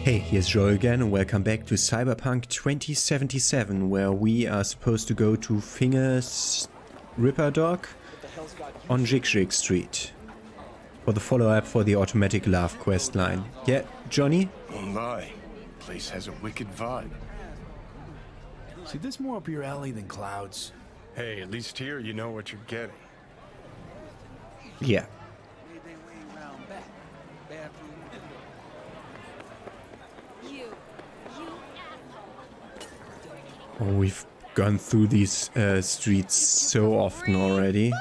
Hey, here's Joe again and welcome back to Cyberpunk 2077, where we are supposed to go to Finger's Ripper Dog on Jig Street for the follow-up for the automatic love quest line. Yeah, Johnny? Oh my, place has a wicked vibe. See, this more up your alley than Clouds. Hey, at least here you know what you're getting. Yeah. Oh, we've gone through these streets so often already.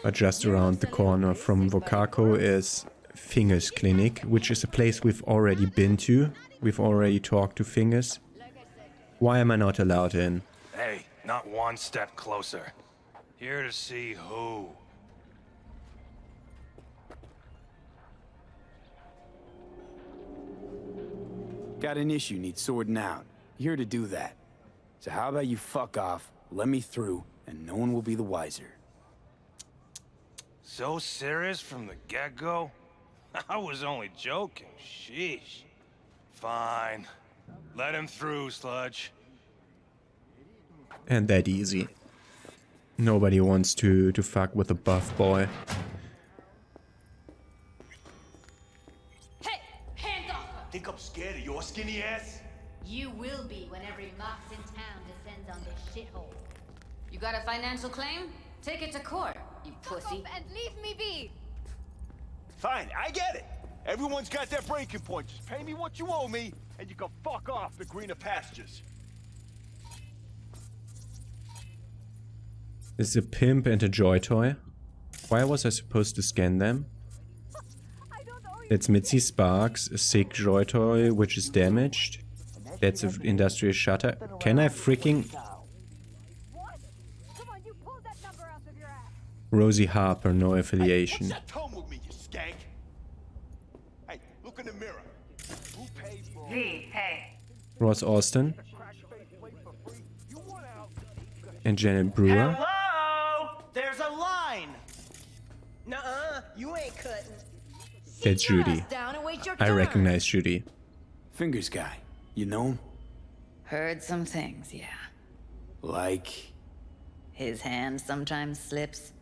But just around the corner from Vokako is Fingers Clinic, which is a place we've already been to. We've already talked to Fingers. Why am I not allowed in? Hey, not one step closer. Here to see who. Got an issue, need sorting out. Here to do that. So how about you fuck off, let me through, and no one will be the wiser. So serious from the get-go? I was only joking, sheesh. Fine. Let him through, Sludge. And that easy. Nobody wants to fuck with a buff boy. Hey! Hands off her! Think I'm scared of your skinny ass? You will be when every mox in town descends on this shithole. You got a financial claim? Take it to court, you pussy. And leave me be! Fine, I get it. Everyone's got their breaking point. Just pay me what you owe me, and you can fuck off to greener pastures. This is a pimp and a joy toy. Why was I supposed to scan them? That's Mitzi Sparks, a sick joy toy which is damaged. That's an industrial shutter. Can I freaking... Rosie Harper, no affiliation. What's that tone with me, you skank? Hey, look in the mirror. Who paid for Hey. Ross Austin. And Janet Brewer. Hello? There's a line. Nuh-uh, you ain't cutting. That's Judy. I recognize Judy. Fingers guy, you know him? Heard some things, yeah. Like... His hand sometimes slips.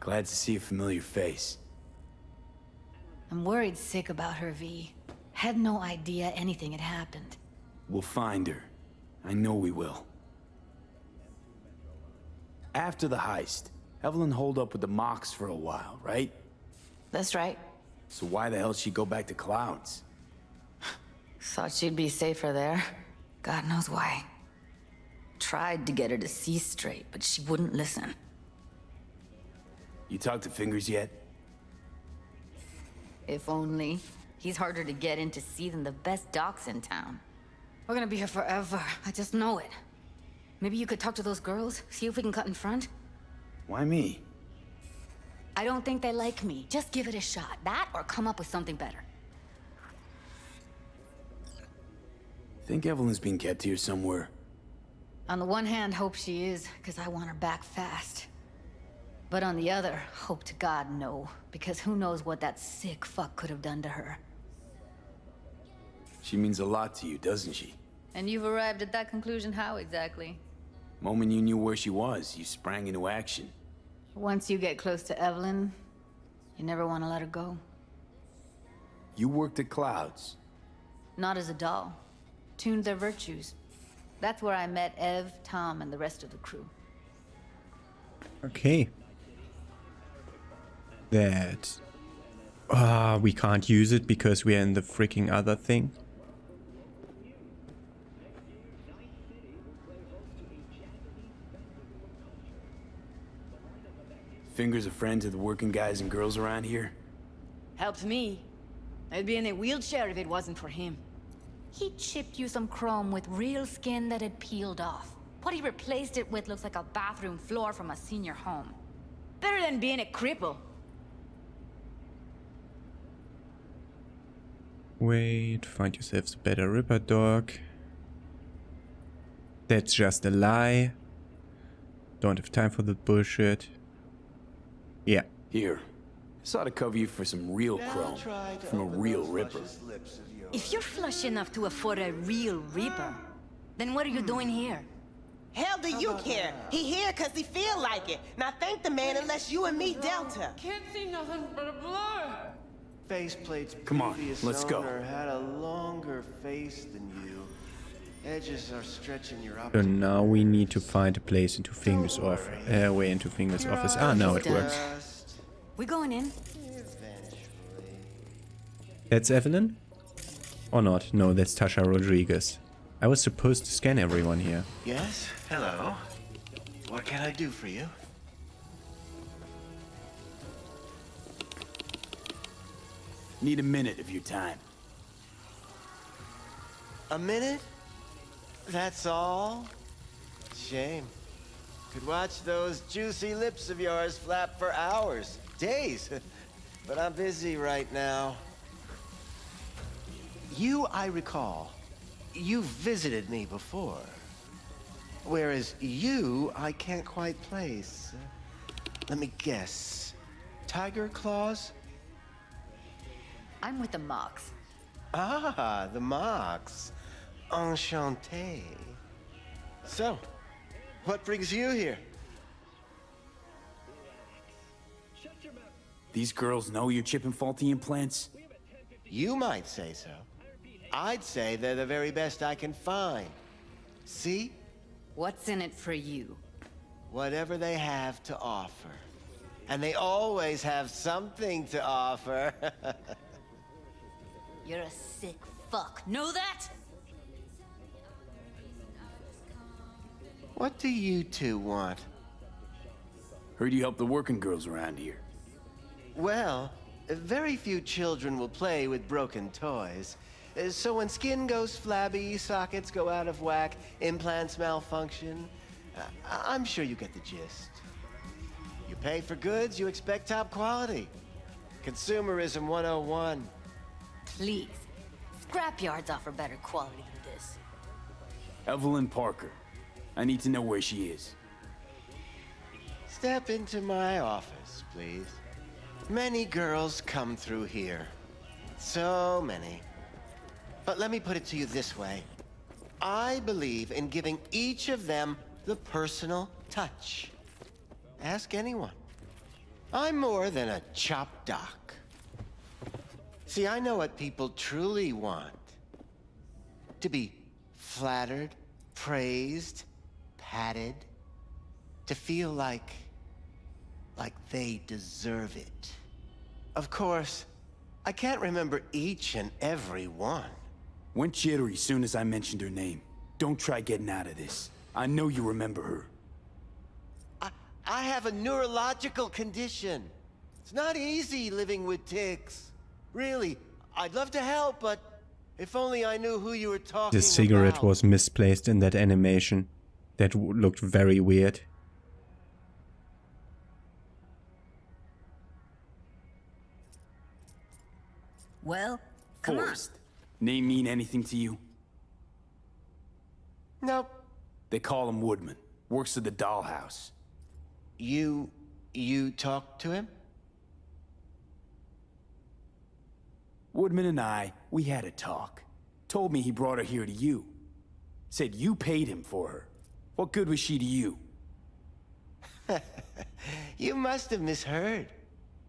Glad to see a familiar face. I'm worried sick about her, V. Had no idea anything had happened. We'll find her. I know we will. After the heist, Evelyn holed up with the Mox for a while, right? That's right. So why the hell she go back to Clouds? Thought she'd be safer there. God knows why. Tried to get her to see straight, but she wouldn't listen. You talked to Fingers yet? If only. He's harder to get in to see than the best docs in town. We're gonna be here forever. I just know it. Maybe you could talk to those girls, see if we can cut in front? Why me? I don't think they like me. Just give it a shot. That or come up with something better. Think Evelyn's being kept here somewhere. On the one hand, hope she is, because I want her back fast. But on the other, hope to God no, because who knows what that sick fuck could have done to her. She means a lot to you, doesn't she? And you've arrived at that conclusion how exactly? Moment you knew where she was, you sprang into action. Once you get close to Evelyn, you never want to let her go. You worked at Clouds. Not as a doll. Tuned their virtues. That's where I met Ev, Tom, and the rest of the crew. Okay. That... we can't use it because we're in the freaking other thing. Fingers a friend to the working guys and girls around here? Helps me. I'd be in a wheelchair if it wasn't for him. He chipped you some chrome with real skin that had peeled off. What he replaced it with looks like a bathroom floor from a senior home. Better than being a cripple. Wait, find yourselves a better Ripper Dog. That's just a lie. Don't have time for the bullshit. Yeah. Here. This ought to cover you for some real chrome from a real ripper. If you're flush enough to afford a real reaper, then what are you doing here? Hell do you care? He here cause he feel like it. Now thank the man unless you and me Delta. Can't see nothing but a blur. Faceplate's Come on, previous let's go. owner had a longer face than you. Edges are stretching your So up. now we need to find a place into Finger's way into Finger's office. Ah, now it works. We going in? That's Evelyn? Or not? No, that's Tasha Rodriguez. I was supposed to scan everyone here. Yes? Hello. What can I do for you? Need a minute of your time. A minute? That's all? Shame. Could watch those juicy lips of yours flap for hours, days. But I'm busy right now. You, I recall, you visited me before. Whereas you, I can't quite place. Let me guess. Tiger claws? I'm with the Mox. Ah, the Mox. Enchanté. So, what brings you here? These girls know you're chipping faulty implants? You might say so. I'd say they're the very best I can find. See? What's in it for you? Whatever they have to offer. And they always have something to offer. You're a sick fuck. Know that? What do you two want? Heard you help the working girls around here. Well, very few children will play with broken toys. So when skin goes flabby, sockets go out of whack, implants malfunction, I'm sure you get the gist. You pay for goods, you expect top quality. Consumerism 101. Please. Scrapyards offer better quality than this. Evelyn Parker. I need to know where she is. Step into my office, please. Many girls come through here. So many. But let me put it to you this way. I believe in giving each of them the personal touch. Ask anyone. I'm more than a chop doc. See, I know what people truly want. To be flattered, praised, patted. To feel like they deserve it. Of course, I can't remember each and every one. Went jittery soon as I mentioned her name. Don't try getting out of this. I know you remember her. I have a neurological condition. It's not easy living with tics. Really, I'd love to help, but if only I knew who you were talking The cigarette about. was misplaced in that animation. That looked very weird. Well, come Forrest. Name mean anything to you? Nope. They call him Woodman. Works at the dollhouse. You talked to him? Woodman and we had a talk. Told me he brought her here to you. Said you paid him for her. What good was she to you? You must have misheard.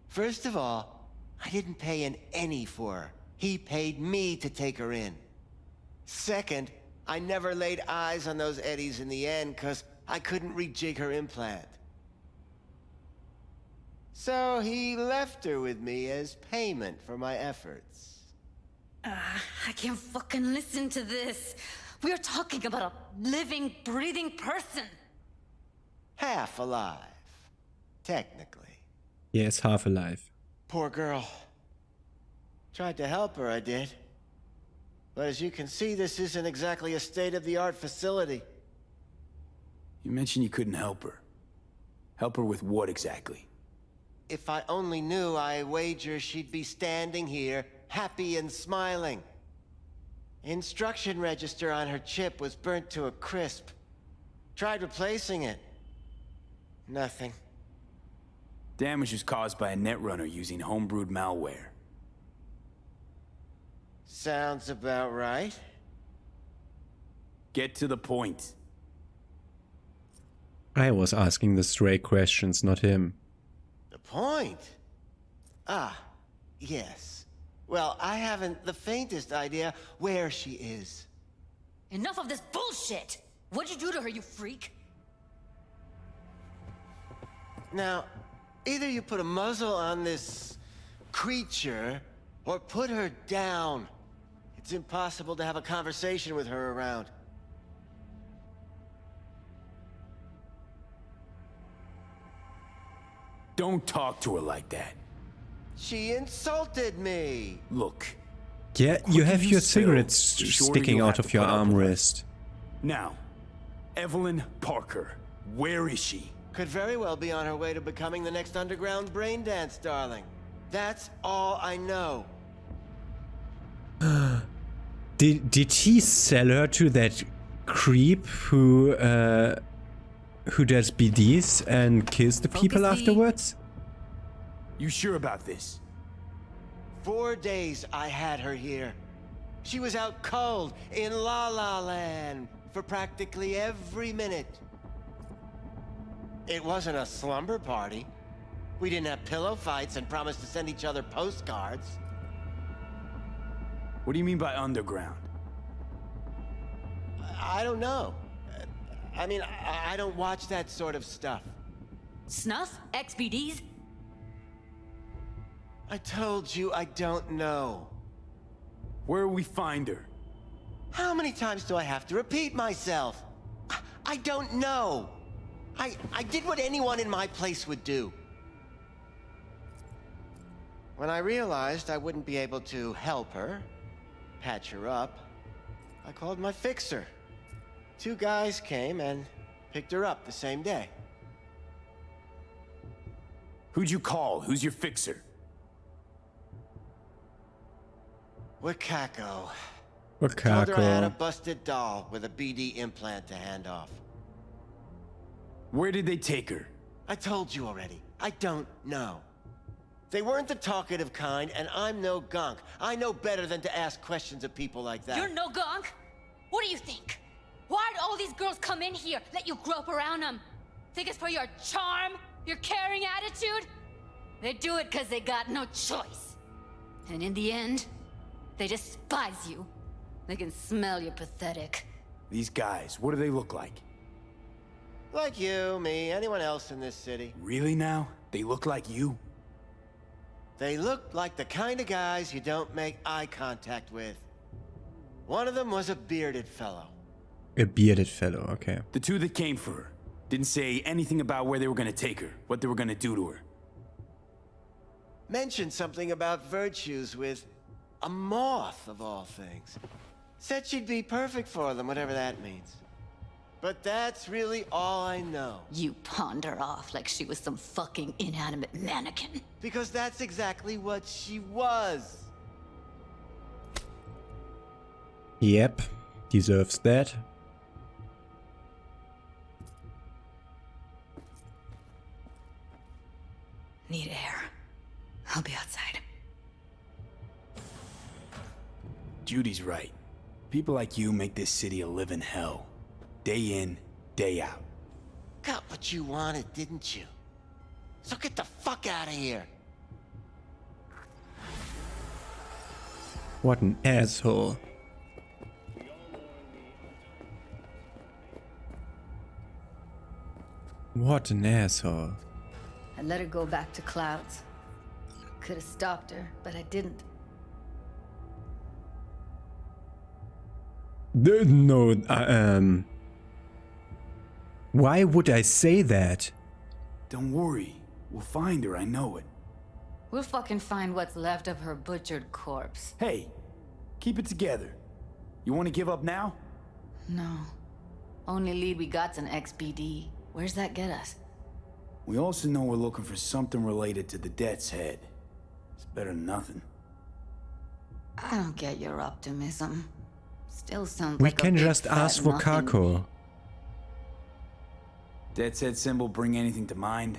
First of all, I didn't pay an any for her. He paid me to take her in. Second, I never laid eyes on those eddies in the end because I couldn't rejig her implant. So he left her with me as payment for my efforts. I can't fucking listen to this. We are talking about a living, breathing person. Half alive. Technically. Yes, half alive. Poor girl. Tried to help her, I did. But as you can see, this isn't exactly a state-of-the-art facility. You mentioned you couldn't help her. Help her with what exactly? If I only knew, I wager she'd be standing here, happy and smiling. Instruction register on her chip was burnt to a crisp. Tried replacing it. Nothing. Damage was caused by a netrunner using homebrewed malware. Sounds about right. Get to the point. I was asking the stray questions, not him. The point? Ah, yes. Well, I haven't the faintest idea where she is. Enough of this bullshit! What'd you do to her, you freak? Now, either you put a muzzle on this creature, or put her down. It's impossible to have a conversation with her around. Don't talk to her like that. She insulted me! Look, Yeah, you have your spill, cigarettes the shorter sticking you'll out have of to your put up with her. armrest. now, Evelyn Parker, where is she? Could very well be on her way to becoming the next underground brain dance darling. That's all I know. Did he sell her to that creep who does BDs and kills the people Focus, Lee. afterwards? You sure about this? 4 days I had her here. She was out cold in La La Land for practically every minute. It wasn't a slumber party. We didn't have pillow fights and promised to send each other postcards. What do you mean by underground? I don't know. I mean, I don't watch that sort of stuff. Snuff? XBDs? I told you I don't know. Where will we find her? How many times do I have to repeat myself? I don't know. I did what anyone in my place would do. When I realized I wouldn't be able to help her, patch her up, I called my fixer. 2 guys came and picked her up the same day. Who'd you call? Who's your fixer? Wakako. Told her I had a Wakako. busted doll with a BD implant to hand off. Where did they take her? I told you already. I don't know. They weren't the talkative kind, and I'm no gunk. I know better than to ask questions of people like that. You're no gunk? What do you think? Why'd all these girls come in here, let you grope around them? Think it's for your charm? Your caring attitude? They do it because they got no choice. And in the end, they despise you. They can smell you're pathetic. These guys, what do they look like? Like you, me, anyone else in this city. Really now? They look like you? They look like the kind of guys you don't make eye contact with. One of them was a bearded fellow. A bearded fellow, okay. The 2 that came for her. Didn't say anything about where they were gonna take her, what they were gonna do to her. Mentioned something about virtues with a moth, of all things. Said she'd be perfect for them, whatever that means. But that's really all I know. You pawned her off like she was some fucking inanimate mannequin. Because that's exactly what she was. Yep, deserves that. Need air. I'll be outside. Judy's right. People like you make this city a living hell. Day in, day out. Got what you wanted, didn't you? So get the fuck out of here. What an asshole. What an asshole. I let her go back to Clouds. Could have stopped her, but I didn't. No, why would I say that? Don't worry. We'll find her, I know it. We'll fucking find what's left of her butchered corpse. Hey, keep it together. You want to give up now? No. Only lead we got's an XBD. Where's that get us? We also know we're looking for something related to the Death's Head. It's better than nothing. I don't get your optimism. Still sounds We like can a big just fat ask nothing. Wakako. Death's Head symbol bring anything to mind?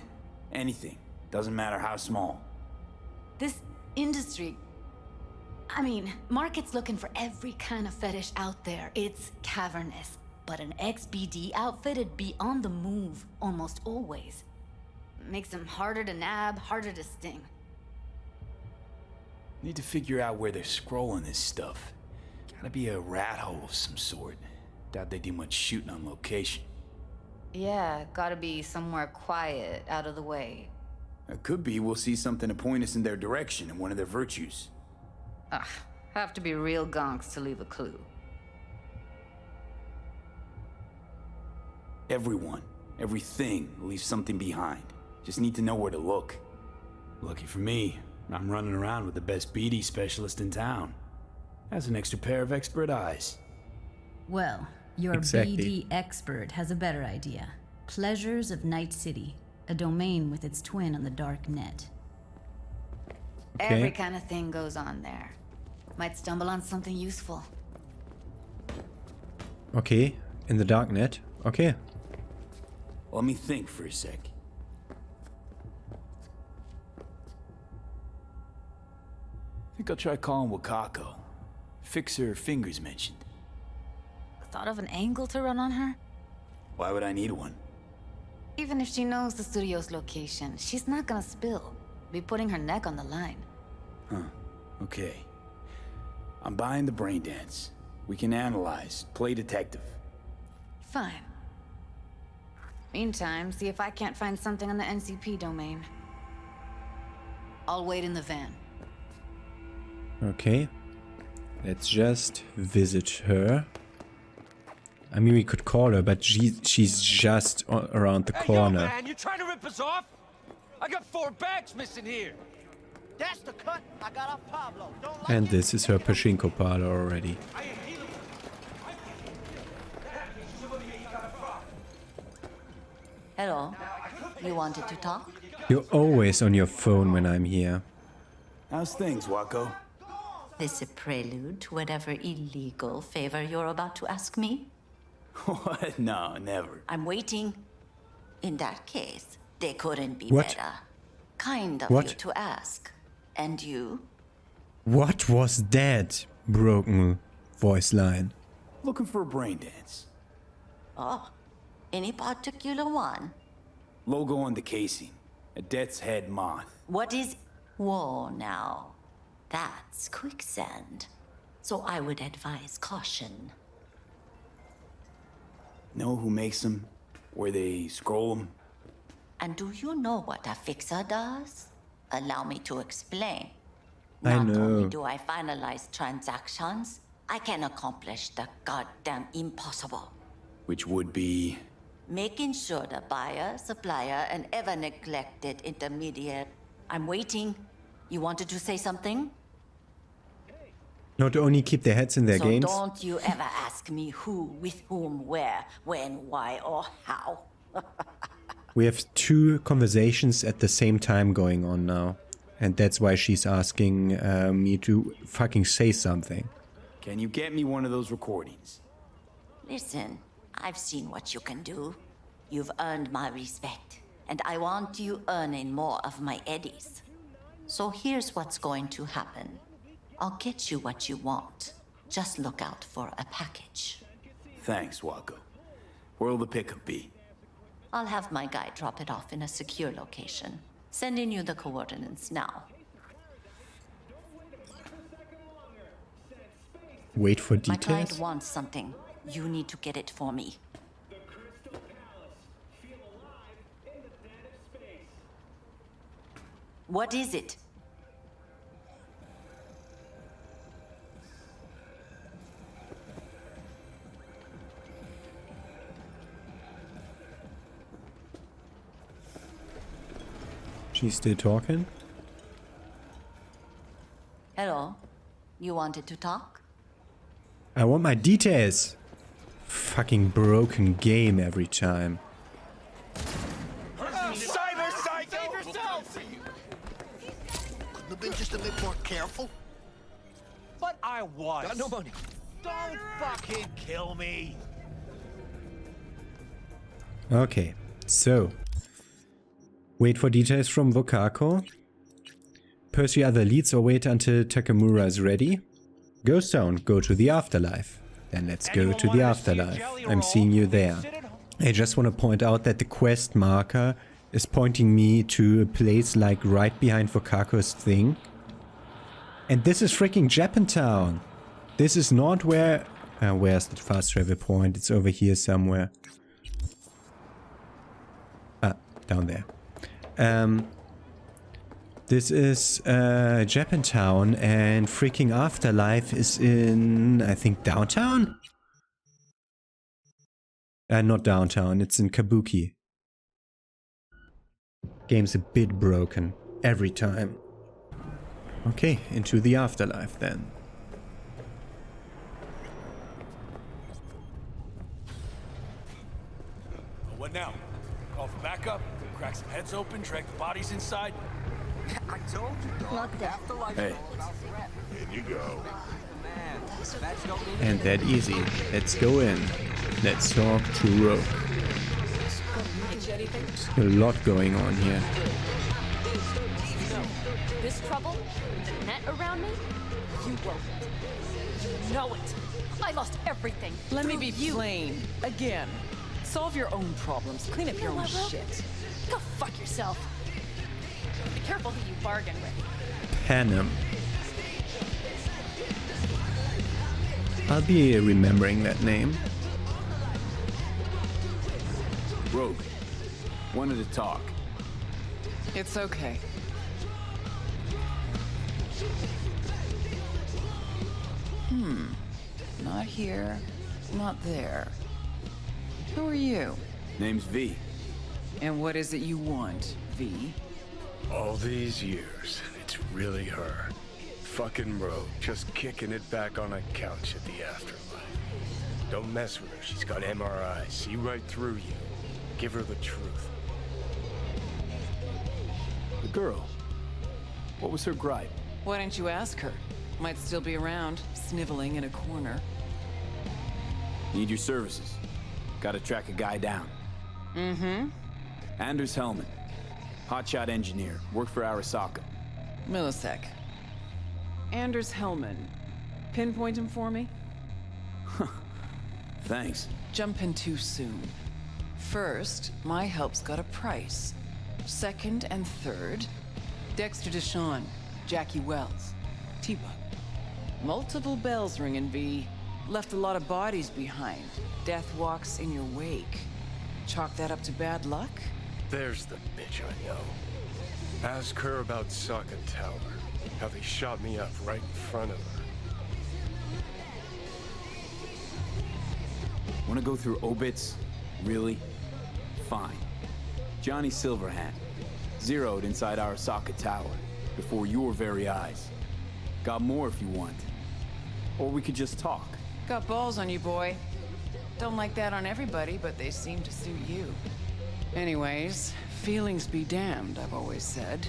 Anything. Doesn't matter how small. This industry... I mean, market's looking for every kind of fetish out there. It's cavernous. But an XBD outfit'd be on the move almost always. Makes them harder to nab, harder to sting. Need to figure out where they're scrolling this stuff. Gotta be a rat hole of some sort. Doubt they do much shooting on location. Yeah, gotta be somewhere quiet, out of the way. It could be we'll see something to point us in their direction and one of their virtues. Ugh, have to be real gonks to leave a clue. Everyone, everything leaves something behind. Just need to know where to look. Lucky for me, I'm running around with the best BD specialist in town. Has an extra pair of expert eyes. Well, your BD expert has a better idea. Pleasures of Night City, a domain with its twin on the dark net. Okay. Every kind of thing goes on there. Might stumble on something useful. Okay, in the darknet. Okay. Let me think for a sec. Think I'll try calling Wakako. Fix her fingers mentioned. Thought of an angle to run on her? Why would I need one? Even if she knows the studio's location, she's not gonna spill. Be putting her neck on the line. Huh. Okay. I'm buying the brain dance. We can analyze, play detective. Fine. Meantime, see if I can't find something on the NCP domain. I'll wait in the van. Okay. Let's just visit her. I mean, we could call her, but she's just around the corner. Yo, man, you trying to rip us off? I got 4 bags missing here. That's the cut I got off Pablo. Don't like And it? this is her pachinko parlor already. Hello. You wanted to talk? You're always on your phone when I'm here. How's things, Wako? This a prelude to whatever illegal favor you're about to ask me? What? No, never. I'm waiting. In that case, they couldn't be What? better. Kind of What? you to ask. And you? What was that broken voice line? Looking for a brain dance. Oh, any particular one? Logo on the casing. A death's head moth. What is... Whoa, now. That's quicksand. So I would advise caution. Know who makes them? Where they scroll them? And do you know what a fixer does? Allow me to explain. I Not know. only do I finalize transactions, I can accomplish the goddamn impossible. Which would be... Making sure the buyer, supplier, and ever neglected intermediate... I'm waiting. You wanted to say something? Not only keep their heads in their So games. don't you ever ask me who, with whom, where, when, why, or how. We have 2 conversations at the same time going on now. And that's why she's asking me to fucking say something. Can you get me one of those recordings? Listen, I've seen what you can do. You've earned my respect, and I want you earning more of my eddies. So here's what's going to happen. I'll get you what you want. Just look out for a package. Thanks, Wako. Where'll the pickup be? I'll have my guy drop it off in a secure location. Sending you the coordinates now. Wait for My client details. wants something. You need to get it for me. What is it? She's still talking. Hello? You wanted to talk? I want my details. Fucking broken game every time. Cyber psycho! Save yourself! Couldn't have been just a bit more careful. But I was. Got no money. Don't fucking kill me. Okay, so Wait for details from Vokako. Pursue other leads or wait until Takamura is ready. Ghost Town, go to the afterlife. Then let's go to the afterlife. I'm seeing you there. I just want to point out that the quest marker is pointing me to a place like right behind Vokako's thing. And this is freaking Japantown. This is not where... where's the fast travel point? It's over here somewhere. Ah, down there. This is Japantown, and freaking Afterlife is in, I think, downtown? Not downtown, it's in Kabuki. Game's a bit broken every time. Okay, into the Afterlife then. What now? Call for backup, crack some heads open, drag the bodies inside. I told you, dog. Afterlife. Hey. In you go. And that easy. Let's go in. Let's talk to Rogue. A lot going on here. This trouble, the net around me, you wove it. You know it. I lost everything. Let me be plain. Again. Solve your own problems. Clean up your own shit. Go fuck yourself. Be careful who you bargain with. Panem. I'll be remembering that name. Rogue, wanted to talk. It's okay. Not here, not there. Who are you? Name's V. And what is it you want, V? All these years, it's really her. Fucking Rogue, just kicking it back on a couch at the afterlife. Don't mess with her, she's got MRI, see right through you. Give her the truth. The girl. What was her gripe? Why didn't you ask her? Might still be around, sniveling in a corner. Need your services. Gotta track a guy down. Anders Hellman. Hotshot engineer. Worked for Arasaka. Millisec. Anders Hellman. Pinpoint him for me? Thanks. Jump in too soon. First, my help's got a price. Second and third, Dexter Deshawn, Jackie Wells, T-Bug. Multiple bells ringing, V. Left a lot of bodies behind. Death walks in your wake. Chalk that up to bad luck? There's the bitch I know. Ask her about Sokka Tower. How they shot me up right in front of her. Wanna go through obits? Really? Fine. Johnny Silverhand. Zeroed inside Arasaka Tower. Before your very eyes. Got more if you want. Or we could just talk. Got balls on you, boy. Don't like that on everybody, but they seem to suit you. Anyways, feelings be damned, I've always said.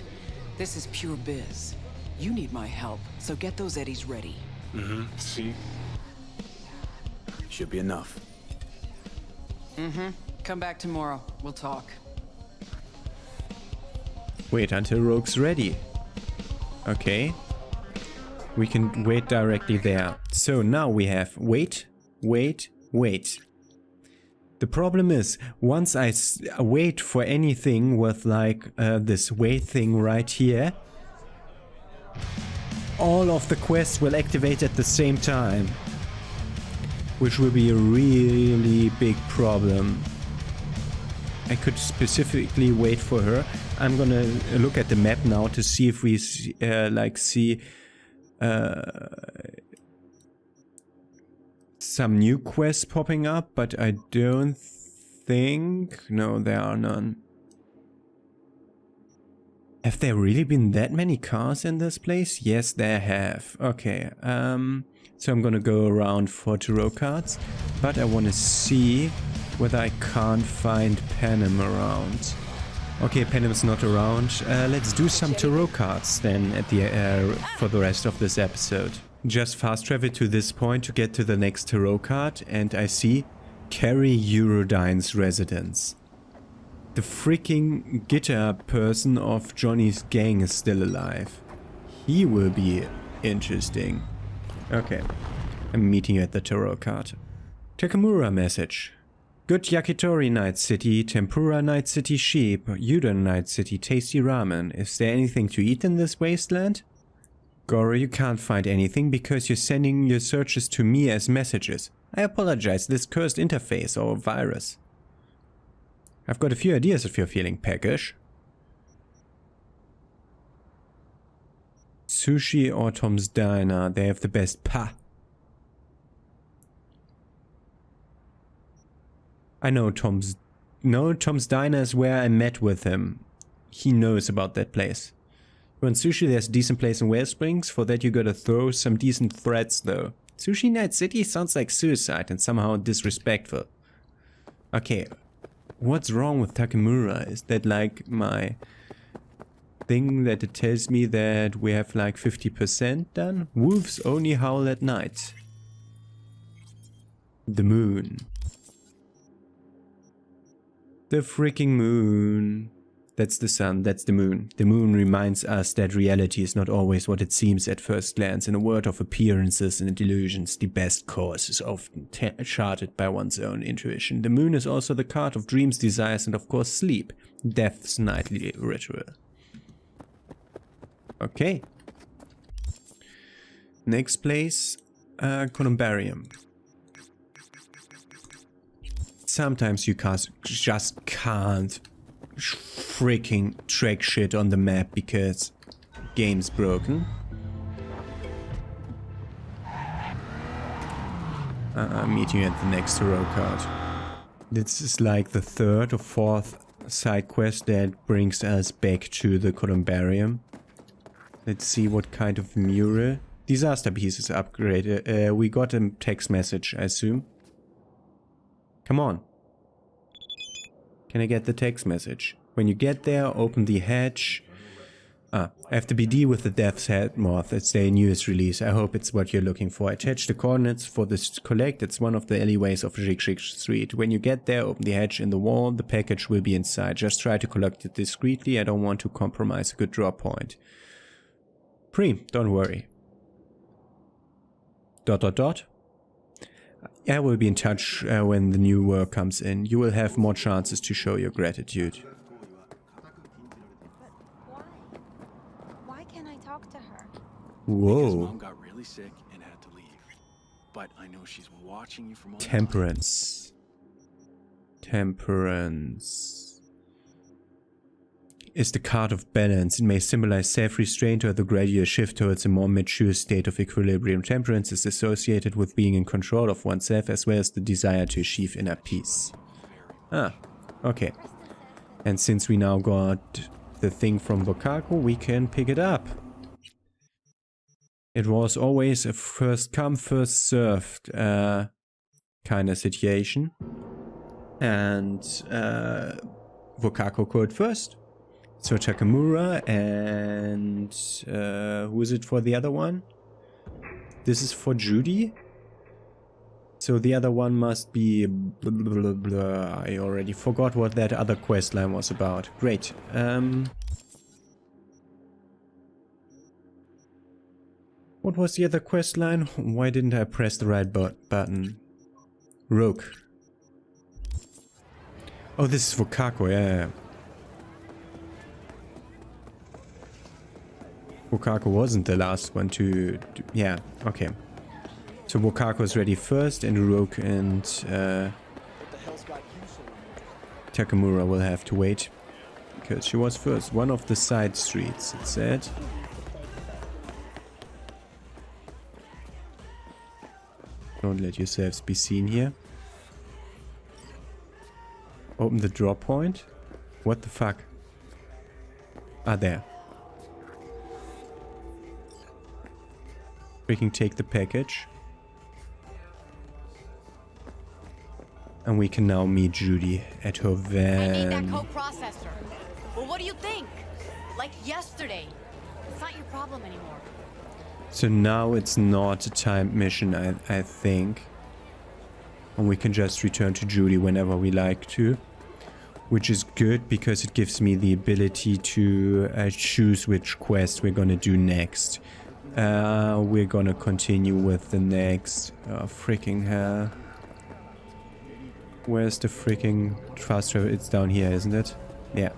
This is pure biz. You need my help, so get those eddies ready. See? Should be enough. Come back tomorrow. We'll talk. Wait until Rogue's ready. Okay. We can wait directly there. So now we have wait, wait, wait. The problem is, once I wait for anything with like this wait thing right here, all of the quests will activate at the same time. Which will be a really big problem. I could specifically wait for her. I'm gonna look at the map now to see if we see some new quests popping up, but I don't think... No, there are none. Have there really been that many cars in this place? Yes, there have. Okay, so I'm gonna go around for tarot cards, but I want to see whether I can't find Panem around. Okay, Panem's not around. Let's do some tarot cards then at the for the rest of this episode. Just fast travel to this point to get to the next tarot card, and I see Carrie Eurodyne's residence. The freaking guitar person of Johnny's gang is still alive. He will be interesting. Okay. I'm meeting you at the tarot card. Takamura message. Good yakitori Night City, tempura Night City sheep, udon Night City tasty ramen. Is there anything to eat in this wasteland? Goro, you can't find anything because you're sending your searches to me as messages. I apologize, this cursed interface or virus. I've got a few ideas if you're feeling peckish. Sushi or Tom's Diner, they have the best pa. I know Tom's Diner is where I met with him. He knows about that place. You want sushi, there's a decent place in Whale Springs. For that you gotta throw some decent threats though. Sushi Night City sounds like suicide and somehow disrespectful. Okay. What's wrong with Takamura? Is that like my thing that it tells me that we have like 50% done? Wolves only howl at night. The moon. The freaking moon. That's the sun, that's the moon. The moon reminds us that reality is not always what it seems at first glance. In a world of appearances and delusions, the best course is often charted by one's own intuition. The moon is also the card of dreams, desires, and of course sleep. Death's nightly ritual. Okay. Next place, Columbarium. Sometimes you just can't freaking track shit on the map because game's broken. I'm meeting you at the next tarot card. This is like the third or fourth side quest that brings us back to the Columbarium. Let's see what kind of mural. Disaster pieces upgraded. We got a text message, I assume. Come on. Can I get the text message? When you get there, open the hatch. FTBD with the Death's Head Moth. It's their newest release. I hope it's what you're looking for. Attach the coordinates for this collect. It's one of the alleyways of Jig Street. When you get there, open the hatch in the wall. The package will be inside. Just try to collect it discreetly. I don't want to compromise a good drop point. Don't worry. ... I will be in touch when the new work comes in. You will have more chances to show your gratitude. Why can't I talk to her? Whoa. Because Mom got really sick and had to leave. But I know she's watching you from all Temperance. Temperance is the card of balance. It may symbolize self-restraint or the gradual shift towards a more mature state of equilibrium. Temperance is associated with being in control of oneself as well as the desire to achieve inner peace. Okay. And since we now got the thing from Bokaku, we can pick it up. It was always a first come, first served kind of situation. And Bokaku code first. So Takamura and who is it for the other one? This is for Judy. So the other one must be blah, blah, blah, blah. I already forgot what that other quest line was about. Great. What was the other quest line? Why didn't I press the right button? Rogue. Oh, this is for Kako, yeah. Bokaku wasn't the last one to yeah, okay. So Bokaku is ready first, and Rogue and Takamura will have to wait. Because she was first. One of the side streets, it said. Don't let yourselves be seen here. Open the drop point. What the fuck? There. We can take the package. And we can now meet Judy at her van. I need that co-processor. Well, what do you think? Like yesterday. It's not your problem anymore. So now it's not a timed mission, I think. And we can just return to Judy whenever we like to. which is good because it gives me the ability to choose which quest we're gonna do next. We're gonna continue with the next. Oh, freaking hell. Where's the freaking fast travel? It's down here, isn't it? Yeah.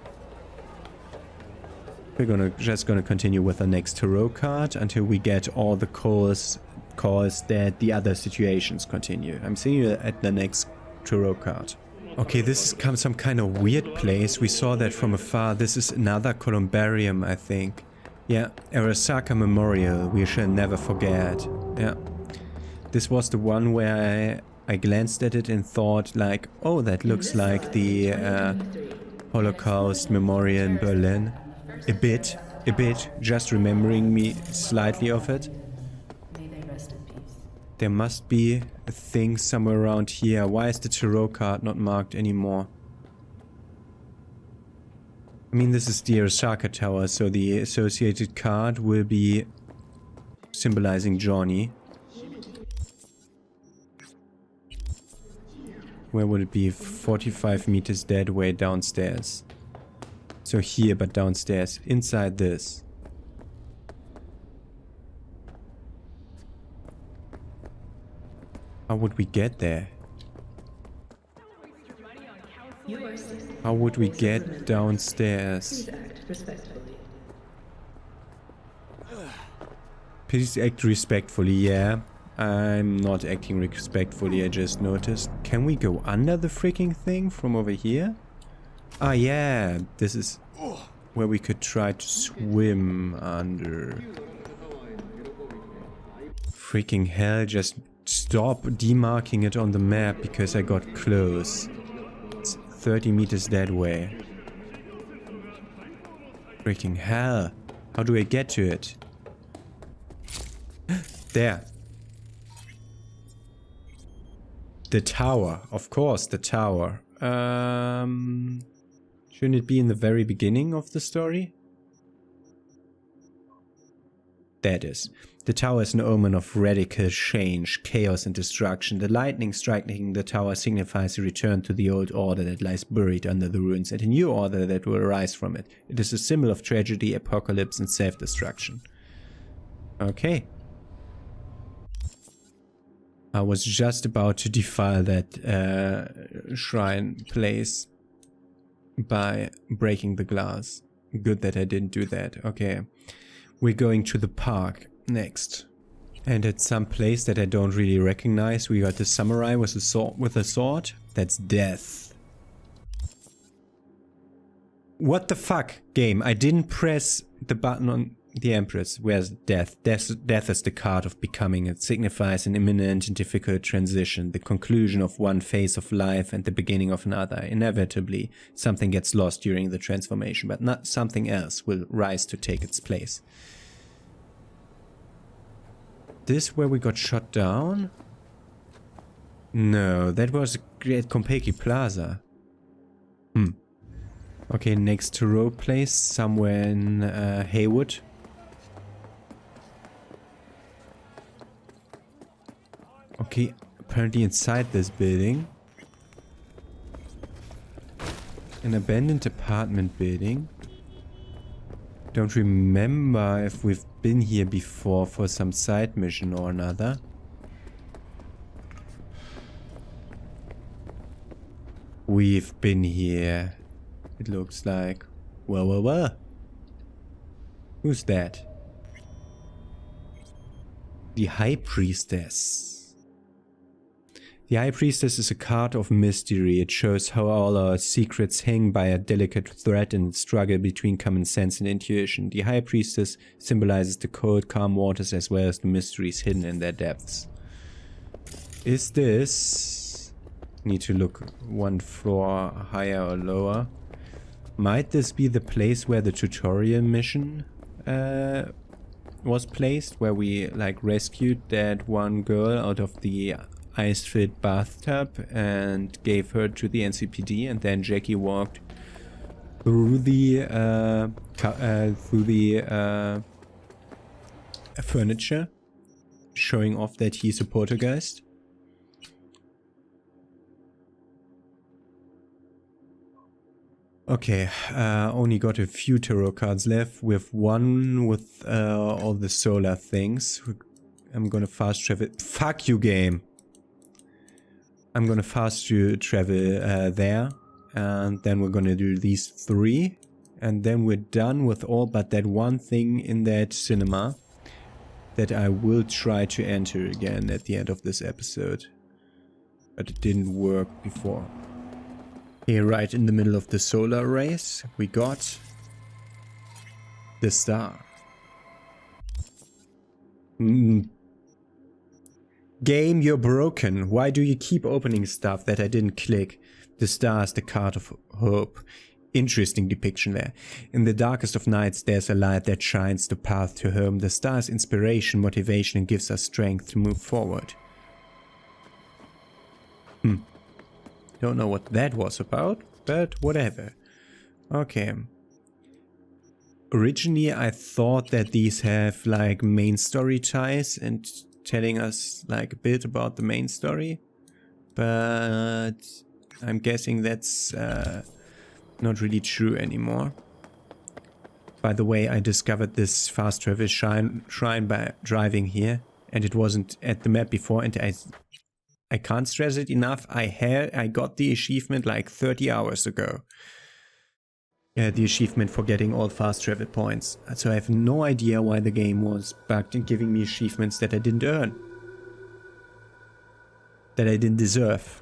We're just gonna continue with the next tarot card until we get all the calls that the other situations continue. I'm seeing you at the next tarot card. Okay, this is some kind of weird place. We saw that from afar. This is another columbarium, I think. Yeah, Arasaka Memorial. We shall never forget. Yeah. This was the one where I glanced at it and thought like, oh, that looks like the Holocaust Memorial in Berlin. A bit, just remembering me slightly of it. There must be a thing somewhere around here. Why is the tarot card not marked anymore? I mean, this is the Arasaka Tower, so the associated card will be symbolizing Johnny. Where would it be? 45 meters that way downstairs. So here, but downstairs. Inside this. How would we get there? How would we get downstairs? Please act respectfully, yeah. I'm not acting respectfully, I just noticed. Can we go under the freaking thing from over here? Ah, yeah. This is where we could try to swim under. Freaking hell, just stop demarking it on the map because I got close. It's 30 meters that way. Freaking hell. How do I get to it? There. The tower. Of course, the tower. Shouldn't it be in the very beginning of the story? That is. The tower is an omen of radical change, chaos and destruction. The lightning striking the tower signifies a return to the old order that lies buried under the ruins and a new order that will arise from it. It is a symbol of tragedy, apocalypse and self-destruction. Okay. I was just about to defile that shrine place by breaking the glass. Good that I didn't do that. Okay. We're going to the park next. And at some place that I don't really recognize, we got the samurai with a sword. That's death. What the fuck, game? I didn't press the button on the Empress. Where's death? Death is the card of becoming. It signifies an imminent and difficult transition, the conclusion of one phase of life and the beginning of another. Inevitably, something gets lost during the transformation, but not something else will rise to take its place. This where we got shot down? No, that was at Kompeki Plaza. Okay, next to Row Place, somewhere in Haywood. Okay, apparently inside this building. An abandoned apartment building. Don't remember if we've been here before for some side mission or another. We've been here. It looks like. Well. Who's that? The High Priestess. The High Priestess is a card of mystery. It shows how all our secrets hang by a delicate thread in the struggle between common sense and intuition. The High Priestess symbolizes the cold, calm waters as well as the mysteries hidden in their depths. Is this... Need to look one floor higher or lower. Might this be the place where the tutorial mission was placed? Where we like rescued that one girl out of the ice-filled bathtub and gave her to the NCPD, and then Jackie walked through the furniture, showing off that he's a poltergeist. Okay, only got a few tarot cards left. We have one with all the solar things. I'm gonna fast travel. Fuck you, game. I'm gonna fast travel there. And then we're gonna do these 3. And then we're done with all but that one thing in that cinema that I will try to enter again at the end of this episode. But it didn't work before. Here, right in the middle of the solar race, we got the star. Game, you're broken. Why do you keep opening stuff that I didn't click? The star is the card of hope. Interesting depiction there. In the darkest of nights, there's a light that shines the path to home. The star is inspiration, motivation, and gives us strength to move forward. Don't know what that was about, but whatever. Okay. Originally, I thought that these have like main story ties and telling us like a bit about the main story, but I'm guessing that's not really true anymore. By the way, I discovered this fast travel shrine by driving here, and it wasn't at the map before, and I can't stress it enough. I got the achievement like 30 hours ago. Yeah, the achievement for getting all fast travel points. So I have no idea why the game was bugged and giving me achievements that I didn't earn. That I didn't deserve.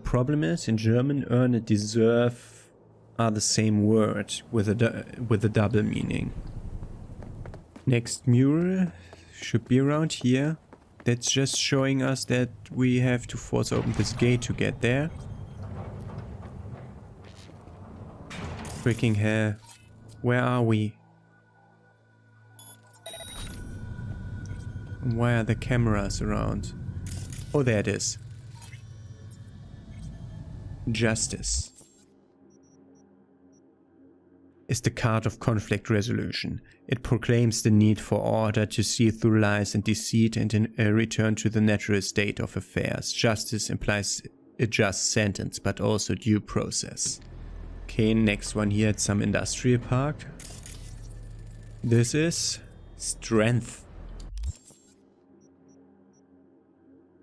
Problem is, in German, earn and deserve are the same word with a double meaning. Next mural should be around here. That's just showing us that we have to force open this gate to get there. Freaking hell. Where are we? Why are the cameras around? Oh, there it is. Justice is the card of conflict resolution. It proclaims the need for order to see through lies and deceit and a return to the natural state of affairs. Justice implies a just sentence, but also due process. Okay, next one here at some industrial park. This is strength.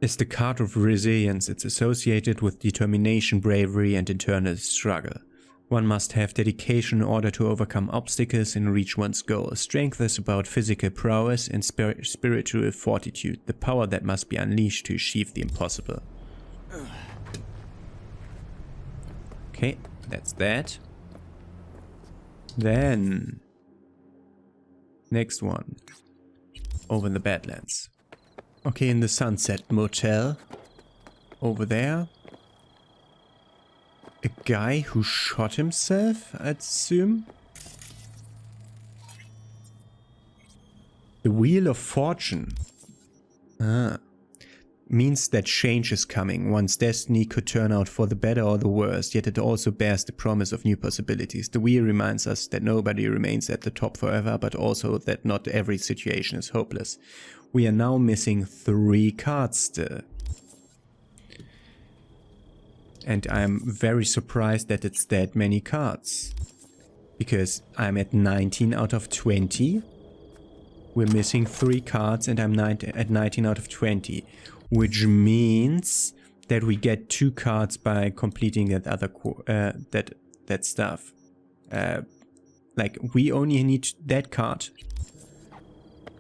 It's the card of resilience. It's associated with determination, bravery, and internal struggle. One must have dedication in order to overcome obstacles and reach one's goal. Strength is about physical prowess and spiritual fortitude, the power that must be unleashed to achieve the impossible. Okay, that's that. Then, next one, over in the Badlands. Okay, in the Sunset Motel, over there. A guy who shot himself, I'd assume. The Wheel of Fortune. Means that change is coming. One's destiny could turn out for the better or the worse, yet it also bears the promise of new possibilities. The wheel reminds us that nobody remains at the top forever, but also that not every situation is hopeless. We are now missing 3 cards still. And I'm very surprised that it's that many cards. Because I'm at 19 out of 20. We're missing 3 cards and I'm at 19 out of 20. Which means that we get 2 cards by completing that other that stuff. Like we only need that card.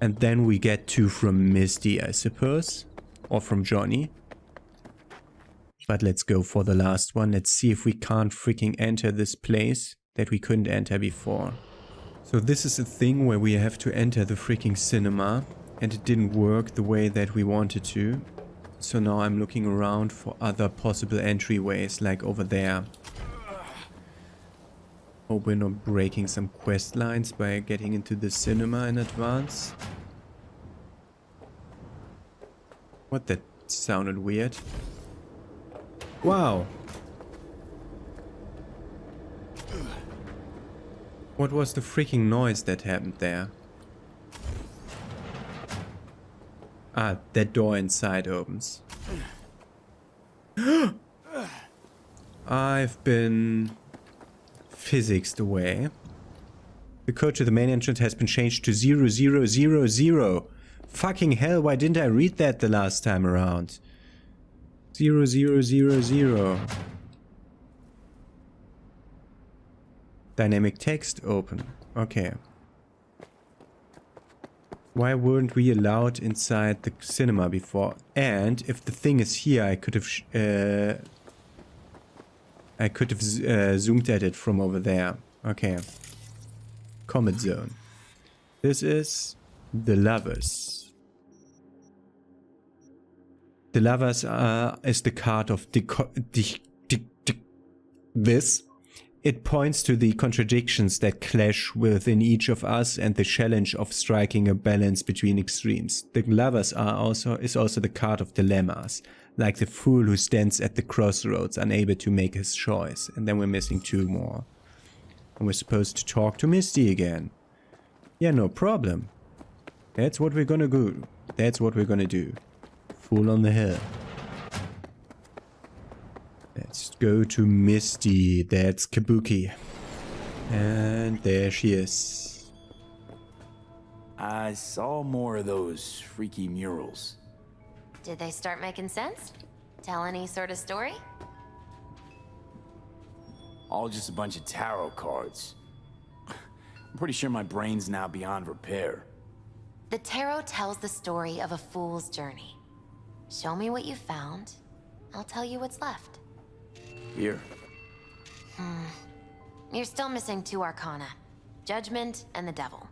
And then we get 2 from Misty, I suppose. Or from Johnny. But let's go for the last one. Let's see if we can't freaking enter this place that we couldn't enter before. So this is a thing where we have to enter the freaking cinema. And it didn't work the way that we wanted to. So now I'm looking around for other possible entryways, like over there. Hope we're not breaking some quest lines by getting into the cinema in advance. What, that sounded weird. Wow. What was the freaking noise that happened there? Ah, that door inside opens. I've been physicsed away. The code to the main entrance has been changed to 0000. Fucking hell, why didn't I read that the last time around? 0000. Dynamic text open. Okay. Why weren't we allowed inside the cinema before? And if the thing is here, I could have zoomed at it from over there. Okay. Comet zone. This is the lovers. The lovers is the card of this. It points to the contradictions that clash within each of us and the challenge of striking a balance between extremes. The lovers is also the card of dilemmas, like the fool who stands at the crossroads unable to make his choice. And then we're missing 2 more. And we're supposed to talk to Misty again. Yeah, no problem. That's what we're gonna do. That's what we're gonna do. Fool on the hill. Let's go to Misty. That's Kabuki. And there she is. I saw more of those freaky murals. Did they start making sense? Tell any sort of story? All just a bunch of tarot cards. I'm pretty sure my brain's now beyond repair. The tarot tells the story of a fool's journey. Show me what you found. I'll tell you what's left. Here. You're still missing 2 arcana. Judgment and the devil.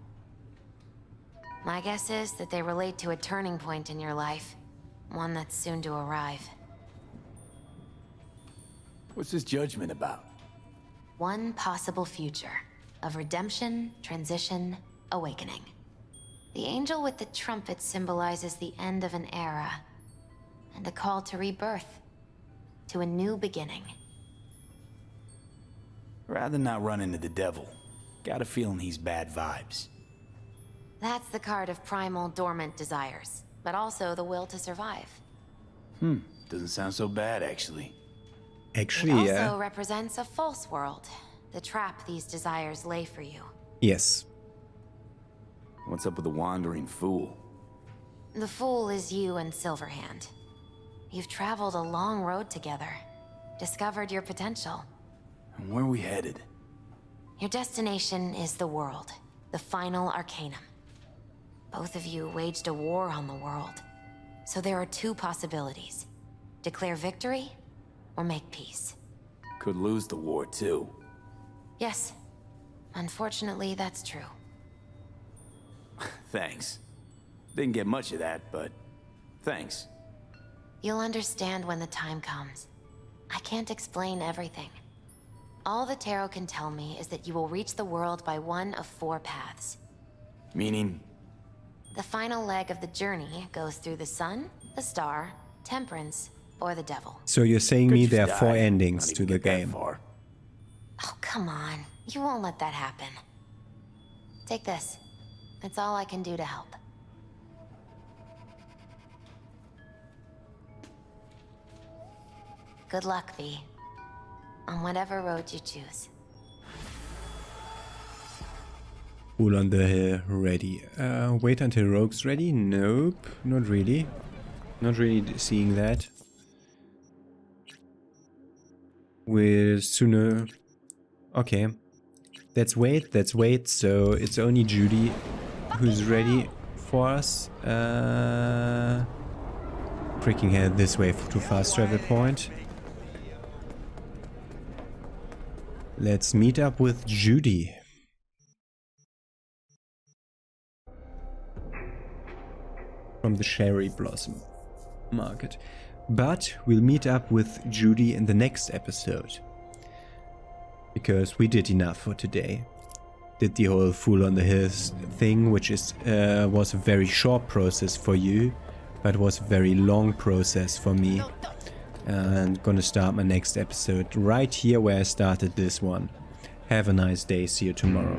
My guess is that they relate to a turning point in your life. One that's soon to arrive. What's this judgment about? One possible future of redemption, transition, awakening. The angel with the trumpet symbolizes the end of an era and a call to rebirth, to a new beginning. Rather not run into the devil. Got a feeling he's bad vibes. That's the card of primal dormant desires, but also the will to survive. Doesn't sound so bad, actually. Actually, it also represents a false world, the trap these desires lay for you. Yes. What's up with the wandering fool? The fool is you and Silverhand. You've traveled a long road together, discovered your potential. And where are we headed? Your destination is the world, the final arcanum. Both of you waged a war on the world, so there are 2 possibilities. Declare victory, or make peace. Could lose the war, too. Yes. Unfortunately, that's true. Thanks. Didn't get much of that, but thanks. You'll understand when the time comes. I can't explain everything. All the tarot can tell me is that you will reach the world by one of 4 paths. Meaning? The final leg of the journey goes through the sun, the star, temperance, or the devil. So you're saying me there are 4 endings to the game. Oh, come on. You won't let that happen. Take this. It's all I can do to help. Good luck, V. On whatever road you choose. Fool on the hill, ready. Wait until Rogue's ready? Nope, not really. Not really seeing that. We'll sooner... Okay. Let's wait, so it's only Judy who's ready for us. Freaking head this way to fast travel point. Let's meet up with Judy. From the Cherry Blossom Market. But we'll meet up with Judy in the next episode. Because we did enough for today. Did the whole Fool on the Hills thing, which is was a very short process for you, but was a very long process for me. And gonna start my next episode right here where I started this one. Have a nice day, see you tomorrow.